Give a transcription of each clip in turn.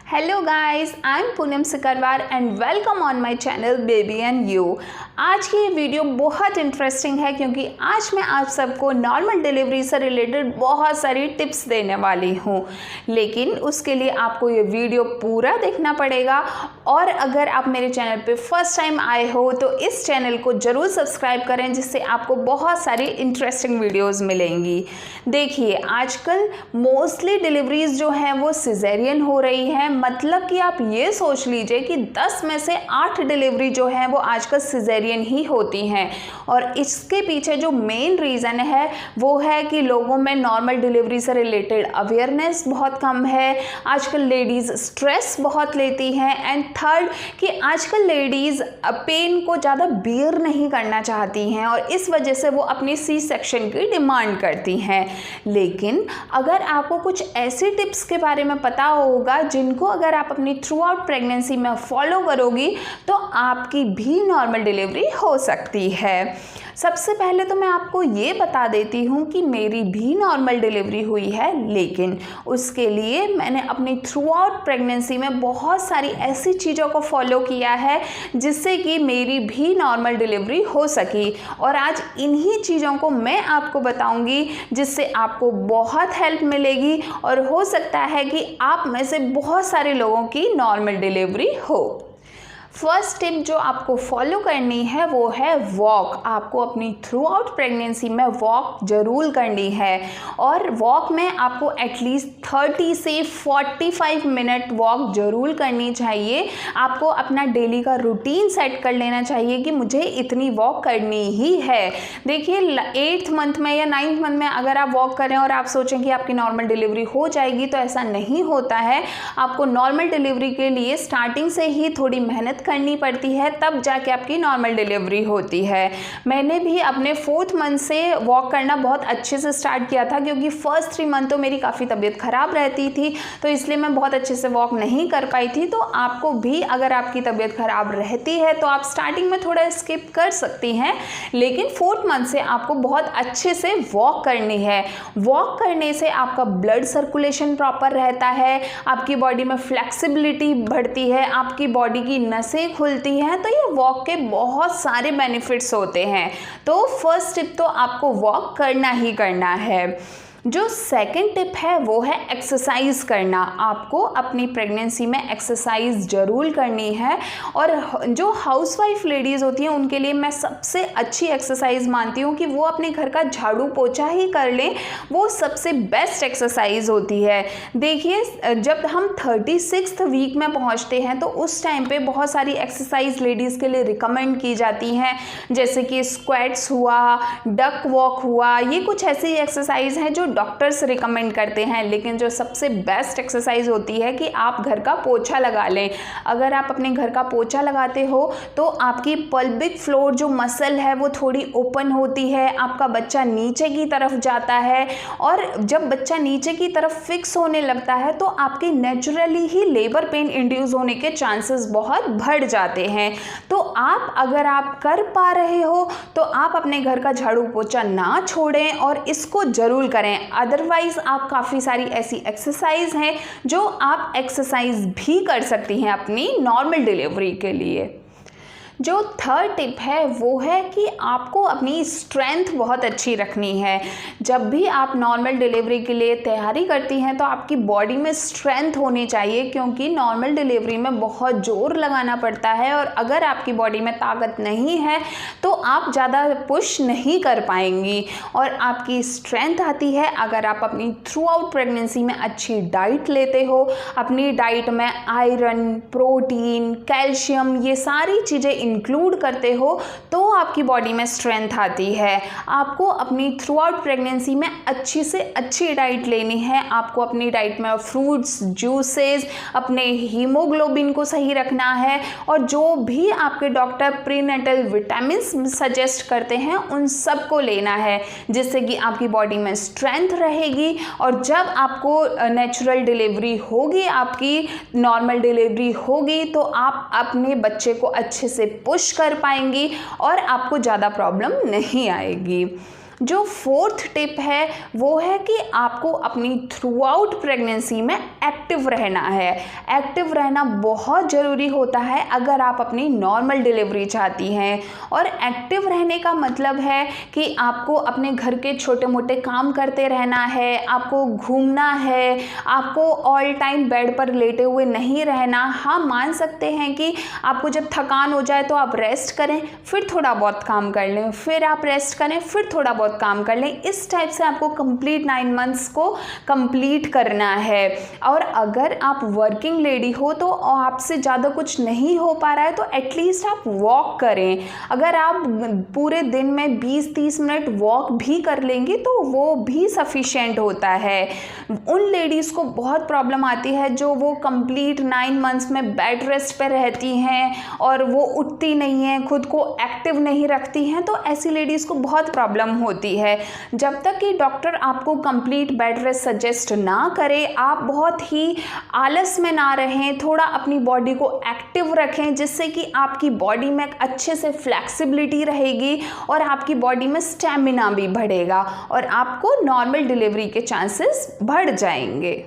Hello guys, I am Poonam Sikarwar and welcome on my channel baby and you. आज की ये video बहुत interesting है क्योंकि आज मैं आप सबको नॉर्मल डिलीवरी से रिलेटेड बहुत सारी टिप्स देने वाली हूँ, लेकिन उसके लिए आपको ये वीडियो पूरा देखना पड़ेगा। और अगर आप मेरे चैनल पे फर्स्ट टाइम आए हो तो इस चैनल को ज़रूर सब्सक्राइब करें, जिससे आपको बहुत सारी इंटरेस्टिंग वीडियोज़ मिलेंगी। देखिए, आजकल मोस्टली डिलीवरीज जो हैं वो सिजेरियन हो रही हैं, मतलब कि आप ये सोच लीजिए कि 10 में से 8 डिलीवरी जो है वो आजकल सिजेरियन ही होती हैं। और इसके पीछे जो मेन रीज़न है वो है कि लोगों में नॉर्मल डिलीवरी से रिलेटेड अवेयरनेस बहुत कम है। आजकल लेडीज़ स्ट्रेस बहुत लेती हैं एंड थर्ड कि आजकल लेडीज़ पेन को ज़्यादा बियर नहीं करना चाहती हैं और इस वजह से वो अपनी सी सेक्शन की डिमांड करती हैं। लेकिन अगर आपको कुछ ऐसी टिप्स के बारे में पता होगा जिनको अगर आप अपनी थ्रू आउट प्रेगनेंसी में फॉलो करोगी तो आपकी भी नॉर्मल डिलीवरी हो सकती है। सबसे पहले तो मैं आपको ये बता देती हूँ कि मेरी भी नॉर्मल डिलीवरी हुई है, लेकिन उसके लिए मैंने अपनी थ्रू आउट प्रेगनेंसी में बहुत सारी ऐसी चीज़ों को फॉलो किया है जिससे कि मेरी भी नॉर्मल डिलीवरी हो सकी। और आज इन्हीं चीज़ों को मैं आपको बताऊंगी जिससे आपको बहुत हेल्प मिलेगी और हो सकता है कि आप में से बहुत सारे लोगों की नॉर्मल डिलीवरी हो। फर्स्ट टिप जो आपको फॉलो करनी है वो है वॉक। आपको अपनी थ्रू आउट प्रेगनेंसी में वॉक ज़रूर करनी है और वॉक में आपको एटलीस्ट 30 से 45 मिनट वॉक ज़रूर करनी चाहिए। आपको अपना डेली का रूटीन सेट कर लेना चाहिए कि मुझे इतनी वॉक करनी ही है। देखिए, 8th मंथ में या 9th मंथ में अगर आप वॉक करें और आप सोचें कि आपकी नॉर्मल डिलीवरी हो जाएगी तो ऐसा नहीं होता है। आपको नॉर्मल डिलीवरी के लिए स्टार्टिंग से ही थोड़ी मेहनत करनी पड़ती है, तब जाके आपकी नॉर्मल डिलीवरी होती है। मैंने भी अपने 4th मंथ से वॉक करना बहुत अच्छे से स्टार्ट किया था क्योंकि फर्स्ट 3 मंथ तो मेरी काफ़ी तबीयत ख़राब रहती थी, तो इसलिए मैं बहुत अच्छे से वॉक नहीं कर पाई थी। तो आपको भी अगर आपकी तबीयत ख़राब रहती है तो आप स्टार्टिंग में थोड़ा स्किप कर सकती हैं, लेकिन 4th मंथ से आपको बहुत अच्छे से वॉक करनी है। वॉक करने से आपका ब्लड सर्कुलेशन प्रॉपर रहता है, आपकी बॉडी में फ्लेक्सिबिलिटी बढ़ती है, आपकी बॉडी की नसें खुलती हैं। तो ये वॉक के बहुत सारे बेनिफिट्स होते हैं। तो फर्स्ट टिप तो आपको वॉक करना ही करना है। जो सेकंड टिप है वो है एक्सरसाइज करना। आपको अपनी प्रेगनेंसी में एक्सरसाइज ज़रूर करनी है और जो हाउसवाइफ लेडीज़ होती हैं उनके लिए मैं सबसे अच्छी एक्सरसाइज मानती हूँ कि वो अपने घर का झाड़ू पोछा ही कर लें, वो सबसे बेस्ट एक्सरसाइज होती है। देखिए, जब हम 36th वीक में पहुँचते हैं तो उस टाइम पे बहुत सारी एक्सरसाइज लेडीज़ के लिए रिकमेंड की जाती हैं, जैसे कि स्क्वैट्स हुआ, डक वॉक हुआ। ये कुछ ऐसी एक्सरसाइज हैं जो डॉक्टर्स रिकमेंड करते हैं, लेकिन जो सबसे बेस्ट एक्सरसाइज होती है कि आप घर का पोछा लगा लें। अगर आप अपने घर का पोछा लगाते हो तो आपकी पल्विक फ्लोर जो मसल है वो थोड़ी ओपन होती है, आपका बच्चा नीचे की तरफ जाता है और जब बच्चा नीचे की तरफ फिक्स होने लगता है तो आपके नेचुरली ही लेबर पेन इंड्यूस होने के चांसेस बहुत बढ़ जाते हैं। तो अगर आप कर पा रहे हो तो आप अपने घर का झाड़ू पोछा ना छोड़ें और इसको ज़रूर करें। अदरवाइज आप काफ़ी सारी ऐसी एक्सरसाइज हैं जो आप एक्सरसाइज भी कर सकती हैं अपनी नॉर्मल डिलीवरी के लिए। जो थर्ड टिप है वो है कि आपको अपनी स्ट्रेंथ बहुत अच्छी रखनी है। जब भी आप नॉर्मल डिलीवरी के लिए तैयारी करती हैं तो आपकी बॉडी में स्ट्रेंथ होनी चाहिए, क्योंकि नॉर्मल डिलीवरी में बहुत जोर लगाना पड़ता है और अगर आपकी बॉडी में ताकत नहीं है तो आप ज़्यादा पुश नहीं कर पाएंगी। और आपकी स्ट्रेंथ आती है अगर आप अपनी थ्रू आउट प्रेगनेंसी में अच्छी डाइट लेते हो। अपनी डाइट में आयरन, प्रोटीन, कैल्शियम, ये सारी चीज़ें इंक्लूड करते हो तो आपकी बॉडी में स्ट्रेंथ आती है। आपको अपनी थ्रू आउट प्रेगनेंसी में अच्छी से अच्छी डाइट लेनी है। आपको अपनी डाइट में फ्रूट्स, जूसेस, अपने हीमोग्लोबिन को सही रखना है और जो भी आपके डॉक्टर प्रीनेटल विटामिन सजेस्ट करते हैं उन सब को लेना है, जिससे कि आपकी बॉडी में स्ट्रेंथ रहेगी। और जब आपको नेचुरल डिलीवरी होगी, आपकी नॉर्मल डिलीवरी होगी, तो आप अपने बच्चे को अच्छे से पुश कर पाएंगी और आपको ज़्यादा प्रॉब्लम नहीं आएगी। जो फोर्थ टिप है वो है कि आपको अपनी थ्रू आउट प्रेगनेंसी में एक्टिव रहना है। एक्टिव रहना बहुत ज़रूरी होता है अगर आप अपनी नॉर्मल डिलीवरी चाहती हैं। और एक्टिव रहने का मतलब है कि आपको अपने घर के छोटे मोटे काम करते रहना है, आपको घूमना है, आपको ऑल टाइम बेड पर लेटे हुए नहीं रहना। हाँ, मान सकते हैं कि आपको जब थकान हो जाए तो आप रेस्ट करें, फिर थोड़ा बहुत काम कर लें, फिर आप रेस्ट करें, फिर थोड़ा बहुत काम कर लें। इस टाइप से आपको कंप्लीट 9 मंथ्स को कंप्लीट करना है। और अगर आप वर्किंग लेडी हो तो आपसे ज़्यादा कुछ नहीं हो पा रहा है तो एटलीस्ट आप वॉक करें। अगर आप पूरे दिन में 20-30 मिनट वॉक भी कर लेंगे तो वो भी सफिशिएंट होता है। उन लेडीज़ को बहुत प्रॉब्लम आती है जो वो कंप्लीट 9 मंथ्स में बेड रेस्ट पर रहती हैं और वो उठती नहीं हैं, खुद को एक्टिव नहीं रखती हैं, तो ऐसी लेडीज़ को बहुत प्रॉब्लम होती है। जब तक कि डॉक्टर आपको कंप्लीट बेड रेस्ट सजेस्ट ना करे, आप बहुत ही आलस में ना रहें, थोड़ा अपनी बॉडी को एक्टिव रखें जिससे कि आपकी बॉडी में अच्छे से फ्लेक्सिबिलिटी रहेगी और आपकी बॉडी में स्टैमिना भी बढ़ेगा और आपको नॉर्मल डिलीवरी के चांसेस बढ़ जाएंगे।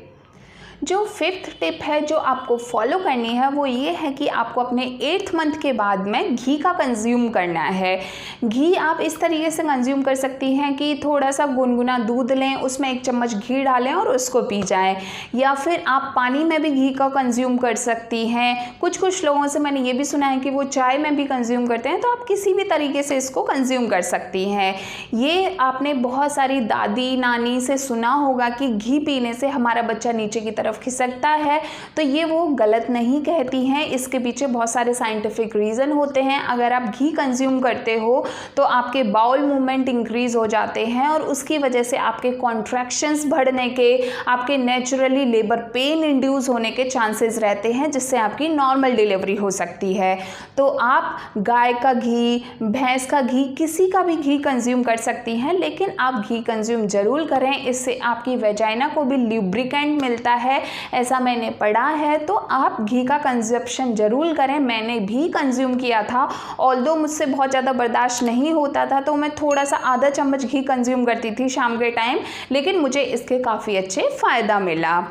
जो फिफ्थ टिप है जो आपको फॉलो करनी है वो ये है कि आपको अपने 8th मंथ के बाद में घी का कंज्यूम करना है। घी आप इस तरीके से कंज्यूम कर सकती हैं कि थोड़ा सा गुनगुना दूध लें, उसमें 1 चम्मच घी डालें और उसको पी जाएं, या फिर आप पानी में भी घी का कंज्यूम कर सकती हैं। कुछ लोगों से मैंने ये भी सुना है कि वो चाय में भी कंज्यूम करते हैं, तो आप किसी भी तरीके से इसको कंज्यूम कर सकती हैं। ये आपने बहुत सारी दादी नानी से सुना होगा कि घी पीने से हमारा बच्चा नीचे की तरफ खिसकता है, तो ये वो गलत नहीं कहती हैं। इसके पीछे बहुत सारे साइंटिफिक रीज़न होते हैं। अगर आप घी कंज्यूम करते हो तो आपके बाउल मूवमेंट इंक्रीज हो जाते हैं और उसकी वजह से आपके कॉन्ट्रैक्शंस बढ़ने के, आपके नेचुरली लेबर पेन इंड्यूस होने के चांसेस रहते हैं, जिससे आपकी नॉर्मल डिलीवरी हो सकती है। तो आप गाय का घी, भैंस का घी, किसी का भी घी कंज्यूम कर सकती हैं, लेकिन आप घी कंज्यूम जरूर करें। इससे आपकी वेजाइना को भी ल्यूब्रिकेंट मिलता है, ऐसा मैंने पढ़ा है। तो आप घी का कंजप्शन जरूर करें। मैंने भी कंज्यूम किया था, ऑल्दो मुझसे बहुत ज़्यादा बर्दाश्त नहीं होता था, तो मैं थोड़ा सा आधा चम्मच घी कंज्यूम करती थी शाम के टाइम, लेकिन मुझे इसके काफ़ी अच्छे फ़ायदा मिला।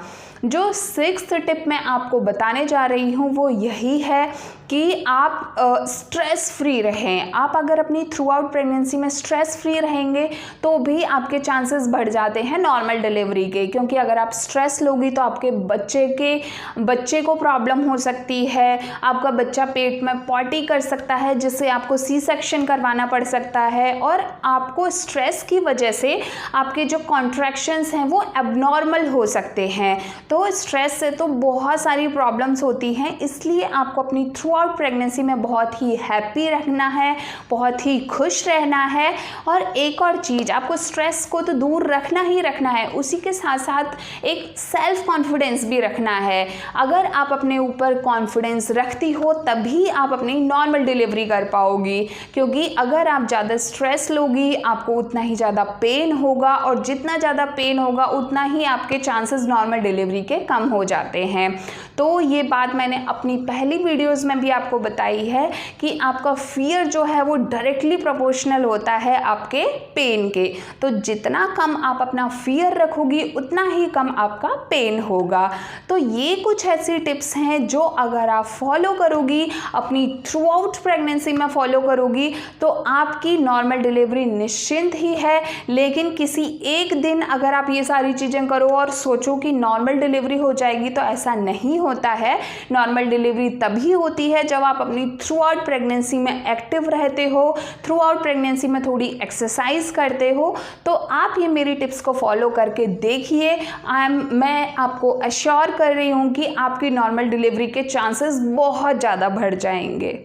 जो 6th टिप मैं आपको बताने जा रही हूँ वो यही है कि आप स्ट्रेस फ्री रहें। आप अगर अपनी थ्रू आउट प्रेगनेंसी में स्ट्रेस फ्री रहेंगे तो भी आपके चांसेस बढ़ जाते हैं नॉर्मल डिलीवरी के, क्योंकि अगर आप स्ट्रेस लोगी तो आपके बच्चे को प्रॉब्लम हो सकती है। आपका बच्चा पेट में पॉटी कर सकता है जिससे आपको सी सेक्शन करवाना पड़ सकता है, और आपको स्ट्रेस की वजह से आपके जो कॉन्ट्रैक्शंस हैं वो एबनॉर्मल हो सकते हैं। तो स्ट्रेस से तो बहुत सारी प्रॉब्लम्स होती हैं, इसलिए आपको अपनी थ्रू आउट प्रेगनेंसी में बहुत ही हैप्पी रहना है, बहुत ही खुश रहना है। और एक और चीज़, आपको स्ट्रेस को तो दूर रखना ही रखना है, उसी के साथ साथ एक सेल्फ कॉन्फिडेंस भी रखना है। अगर आप अपने ऊपर कॉन्फिडेंस रखती हो तभी आप अपनी नॉर्मल डिलीवरी कर पाओगी, क्योंकि अगर आप ज़्यादा स्ट्रेस लोगी आपको उतना ही ज़्यादा पेन होगा, और जितना ज़्यादा पेन होगा उतना ही आपके चांसेस नॉर्मल डिलीवरी के कम हो जाते हैं। तो ये बात मैंने अपनी पहली वीडियोस में भी आपको बताई है कि आपका फियर जो है वो डायरेक्टली प्रोपोर्शनल होता है आपके पेन के। तो जितना कम आप अपना फियर रखोगी उतना ही कम आपका पेन होगा। तो ये कुछ ऐसी टिप्स हैं जो अगर आप फॉलो करोगी, अपनी थ्रू आउट प्रेगनेंसी में फॉलो करोगी, तो आपकी नॉर्मल डिलीवरी निश्चिंत ही है। लेकिन किसी एक दिन अगर आप ये सारी चीज़ें करो और सोचो कि नॉर्मल डिलीवरी हो जाएगी, तो ऐसा नहीं होता है। नॉर्मल डिलीवरी तभी होती है जब आप अपनी थ्रू आउट प्रेगनेंसी में एक्टिव रहते हो, थ्रू आउट प्रेगनेंसी में थोड़ी एक्सरसाइज करते हो। तो आप ये मेरी टिप्स को फॉलो करके देखिए, मैं आपको अश्योर कर रही हूँ कि आपकी नॉर्मल डिलीवरी के चांसेस बहुत ज़्यादा बढ़ जाएंगे।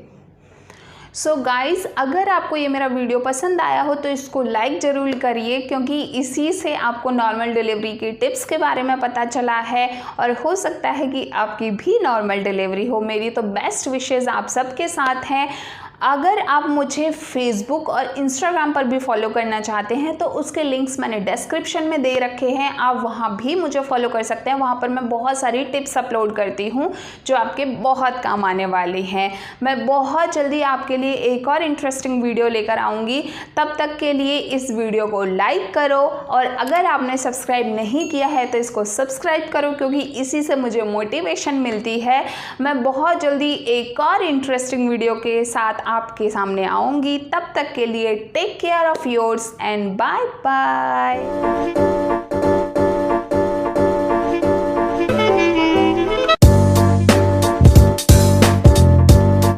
सो गाइज़, अगर आपको ये मेरा वीडियो पसंद आया हो तो इसको लाइक ज़रूर करिए, क्योंकि इसी से आपको नॉर्मल डिलीवरी की टिप्स के बारे में पता चला है और हो सकता है कि आपकी भी नॉर्मल डिलीवरी हो। मेरी तो बेस्ट विशेज़ आप सबके साथ हैं। अगर आप मुझे फेसबुक और इंस्टाग्राम पर भी फॉलो करना चाहते हैं तो उसके लिंक्स मैंने डिस्क्रिप्शन में दे रखे हैं, आप वहाँ भी मुझे फॉलो कर सकते हैं। वहाँ पर मैं बहुत सारी टिप्स अपलोड करती हूँ जो आपके बहुत काम आने वाली हैं। मैं बहुत जल्दी आपके लिए एक और इंटरेस्टिंग वीडियो लेकर आऊँगी। तब तक के लिए इस वीडियो को लाइक करो और अगर आपने सब्सक्राइब नहीं किया है तो इसको सब्सक्राइब करो, क्योंकि इसी से मुझे मोटिवेशन मिलती है। मैं बहुत जल्दी एक और इंटरेस्टिंग वीडियो के साथ आपके सामने आऊँगी। तब तक के लिए take care of yours and bye bye.